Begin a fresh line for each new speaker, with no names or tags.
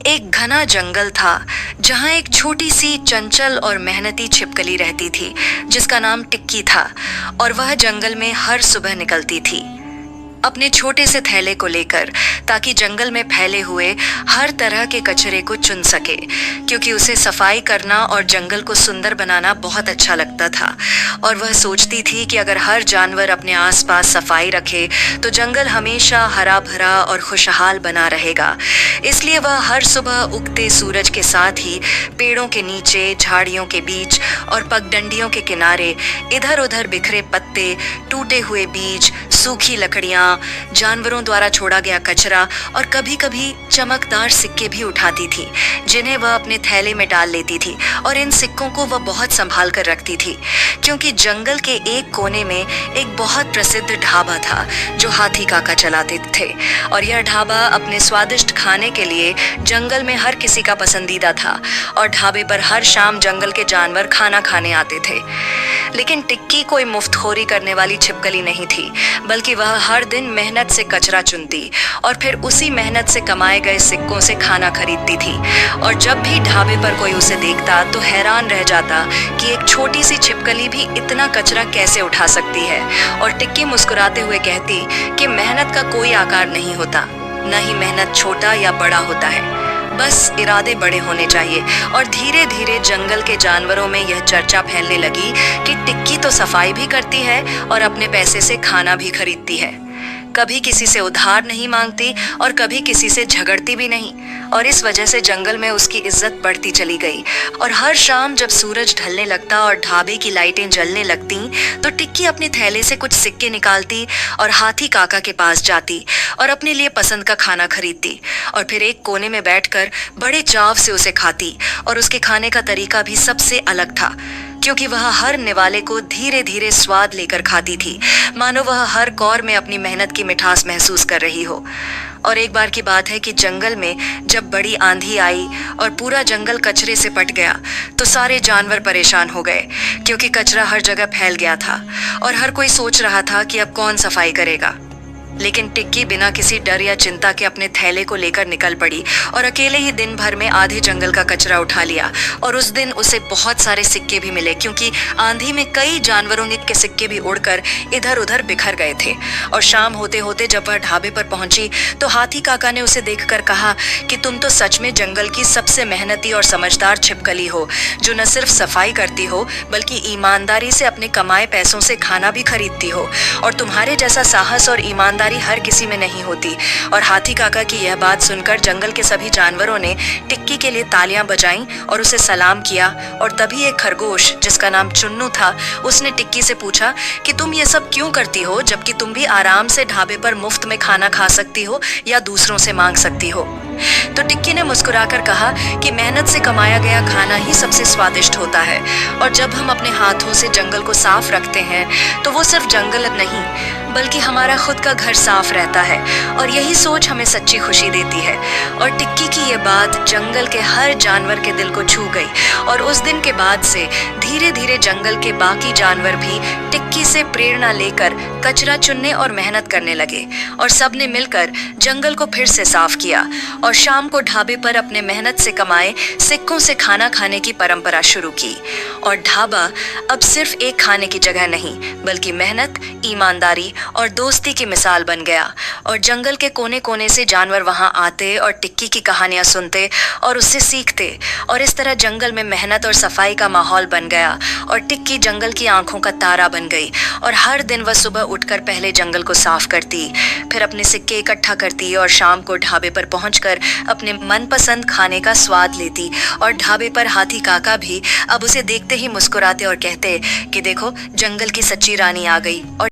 एक घना जंगल था जहाँ एक छोटी सी चंचल और मेहनती छिपकली रहती थी जिसका नाम टिक्की था। और वह जंगल में हर सुबह निकलती थी अपने छोटे से थैले को लेकर, ताकि जंगल में फैले हुए हर तरह के कचरे को चुन सके, क्योंकि उसे सफाई करना और जंगल को सुंदर बनाना बहुत अच्छा लगता था। और वह सोचती थी कि अगर हर जानवर अपने आसपास सफाई रखे तो जंगल हमेशा हरा भरा और खुशहाल बना रहेगा। इसलिए वह हर सुबह उगते सूरज के साथ ही पेड़ों के नीचे, झाड़ियों के बीच और पगडंडियों के किनारे इधर उधर बिखरे पत्ते, टूटे हुए बीज, सूखी लकड़ियाँ, जानवरों द्वारा छोड़ा गया कचरा और कभी कभी चमकदार सिक्के भी उठाती थी, जिन्हें वह अपने थैले में डाल लेती थी। और इन सिक्कों को वह बहुत संभाल कर रखती थी, क्योंकि जंगल के एक कोने में एक बहुत प्रसिद्ध ढाबा था जो हाथी काका चलाते थे। और यह ढाबा अपने स्वादिष्ट खाने के लिए जंगल में हर किसी का पसंदीदा था। और ढाबे पर हर शाम जंगल के जानवर खाना खाने आते थे। लेकिन टिक्की कोई मुफ्तखोरी करने वाली छिपकली नहीं थी, बल्कि वह हर दिन मेहनत से कचरा चुनती और फिर उसी मेहनत से कमाए गए सिक्कों से खाना खरीदती थी। और जब भी ढाबे पर कोई उसे देखता तो हैरान रह जाता कि एक छोटी सी छिपकली भी इतना कचरा कैसे उठा सकती है। और टिक्की मुस्कुराते हुए कहती कि मेहनत का कोई आकार नहीं होता, न ही मेहनत छोटा या बड़ा होता है, बस इरादे बड़े होने चाहिए। और धीरे धीरे जंगल के जानवरों में यह चर्चा फैलने लगी कि टिक्की तो सफाई भी करती है और अपने पैसे से खाना भी खरीदती है, कभी किसी से उधार नहीं मांगती और कभी किसी से झगड़ती भी नहीं। और इस वजह से जंगल में उसकी इज्जत बढ़ती चली गई। और हर शाम जब सूरज ढलने लगता और ढाबे की लाइटें जलने लगती तो टिक्की अपने थैले से कुछ सिक्के निकालती और हाथी काका के पास जाती और अपने लिए पसंद का खाना खरीदती। और फिर एक कोने में बैठकर बड़े चाव से उसे खाती। और उसके खाने का तरीका भी सबसे अलग था, क्योंकि वह हर निवाले को धीरे धीरे स्वाद लेकर खाती थी, मानो वह हर कौर में अपनी मेहनत की मिठास महसूस कर रही हो। और एक बार की बात है कि जंगल में जब बड़ी आंधी आई और पूरा जंगल कचरे से पट गया तो सारे जानवर परेशान हो गए, क्योंकि कचरा हर जगह फैल गया था और हर कोई सोच रहा था कि अब कौन सफाई करेगा। लेकिन टिक्की बिना किसी डर या चिंता के अपने थैले को लेकर निकल पड़ी और अकेले ही दिन भर में आधे जंगल का कचरा उठा लिया। और उस दिन उसे बहुत सारे सिक्के भी मिले, क्योंकि आंधी में कई जानवरों के सिक्के भी उड़कर इधर उधर बिखर गए थे। और शाम होते होते जब वह ढाबे पर पहुंची तो हाथी काका ने उसे देखकर कहा कि तुम तो सच में जंगल की सबसे मेहनती और समझदार छिपकली हो, जो न सिर्फ सफाई करती हो बल्कि ईमानदारी से अपने कमाए पैसों से खाना भी खरीदती हो। और तुम्हारे जैसा साहस और ईमानदारी हर किसी में नहीं होती। और हाथी काका की यह बात सुनकर जंगल के सभी जानवरों ने टिक्की के लिए तालियां बजाईं और उसे सलाम किया। और तभी एक खरगोश जिसका नाम चुन्नू था, उसने टिक्की से पूछा कि तुम ये सब क्यों करती हो, जबकि तुम भी आराम से ढाबे पर मुफ्त में खाना खा सकती हो या दूसरों से मांग सकती हो। तो टिक्की ने मुस्कुराकर कहा कि मेहनत से कमाया गया खाना ही सबसे स्वादिष्ट होता है। और जब हम अपने हाथों से जंगल को साफ रखते हैं तो वो सिर्फ जंगल नहीं बल्कि हमारा खुद का घर साफ रहता है। और यही सोच हमें सच्ची खुशी देती है। और टिक्की की ये बात जंगल के हर जानवर के दिल को छू गई। और उस दिन के बाद से धीरे धीरे जंगल के बाकी जानवर भी टिक्की से प्रेरणा लेकर कचरा चुनने और मेहनत करने लगे। और सबने मिलकर जंगल को फिर से साफ किया और शाम को ढाबे पर अपने मेहनत से कमाए सिक्कों से खाना खाने की परंपरा शुरू की। और ढाबा अब सिर्फ एक खाने की जगह नहीं बल्कि मेहनत, ईमानदारी और दोस्ती की मिसाल बन गया। और जंगल के कोने कोने से जानवर वहां आते और टिक्की की कहानियां सुनते और उससे सीखते। और इस तरह जंगल में मेहनत और सफाई का माहौल बन गया। और टिक्की जंगल की आंखों का तारा बन गई। और हर दिन वह सुबह उठकर पहले जंगल को साफ करती, फिर अपने सिक्के इकट्ठा करती और शाम को ढाबे पर पहुंचकर अपने मनपसंद खाने का स्वाद लेती। और ढाबे पर हाथी काका भी अब उसे देखते ही मुस्कुराते और कहते कि देखो, जंगल की सच्ची रानी आ गई। और